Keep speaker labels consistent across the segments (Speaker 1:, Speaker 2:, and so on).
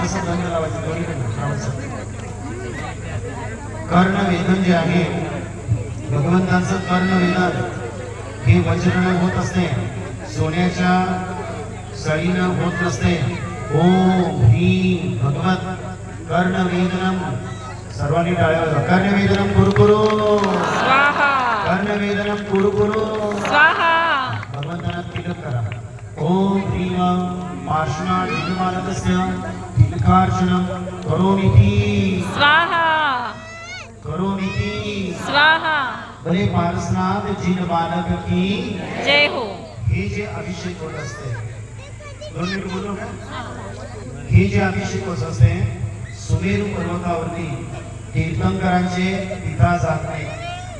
Speaker 1: थोडंसं दंड लावायचं दोन्हीकडे लावायचं. कर्णवेधन जे आहे भगवंतांचं कर्णवेधन हे वज्रानं होत असते, सोन्याच्या सळीनं होत नसते. ओम ह्रीं भगवत कर्णवेधनम. सर्वांनी टाळ्या. कर्णवेधनम कुरु
Speaker 2: स्वाहा
Speaker 1: कर्णवेधनम कुरु
Speaker 2: स्वाहा.
Speaker 1: भगवंतांना तिलक करा. ओम ह्रीं पार्श्वनाथ जिनबालकस्य तिलकार्चनं करोमीति
Speaker 2: स्वाहा
Speaker 1: करोमीति.
Speaker 2: स्वाहा.
Speaker 1: भले पार्श्वनाथ जिनबालक की
Speaker 2: जय हो.
Speaker 1: हे जे अभिषेक होत असते, 2 मिनिट बोलू का? हे जे अभिषेक होत असते सुमेरू पर्वतावरती तीर्थंकरांचे पिता जात नाही,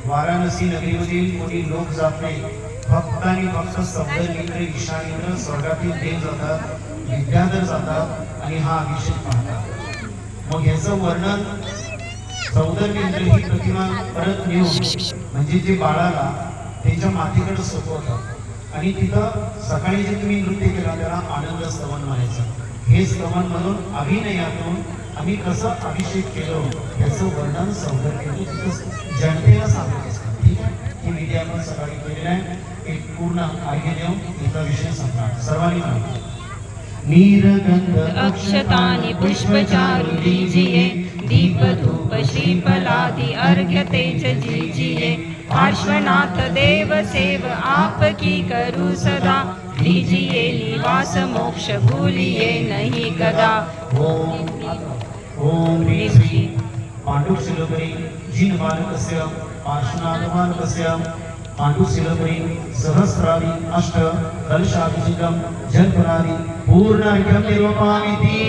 Speaker 1: वाराणसी नगरीमधील कोणी लोक जात नाही, फक्त आणि फक्त सप्तर्षींद्र ईशानेंद्र स्वर्गातील देव जातात, विद्याधर जातात आणि हा अभिषेक पाहतात. मग ह्याचं वर्णन सौंदर्येंद्र ही प्रतिमा परत नेऊन म्हणजे जे बाळाला त्याच्या मातीकडे सोपवतात आणि तिथं सकाळी जे तुम्ही नृत्य केला त्याला आनंद स्तवन म्हणायचं. हे स्तवन म्हणून अभिनयातून आम्ही कसं अभिषेक केलो याचं वर्णन सौंदर्य जनतेला सांगत असतात. ठीक आहे, ही विधी आपण सकाळी केलेलं आहे. एक पूर्ण आर्घ्य देऊन इथला विषय सांगणार. सर्वांनी म्हणा. नीरगंध
Speaker 2: अक्षतानि पुष्पचारु दीजिए, दीप धूप श्रीफलादि अर्घ्य तेज दीजिए. पार्श्वनाथ देव सेव आपकी करूँ सदा, दीजिए निवास मोक्ष भूलिए नहीं कदा.
Speaker 1: ओम ओम ह्रीं श्री पाण्डुशिलोपरि जिनबालकस्य पार्श्वनाथ बालकस्य पाण्डुशिलोपरि सहस्रादि अष्ट कलशाभिषेकं जलफलादि पूर्णार्घ्यं निरूपयामि.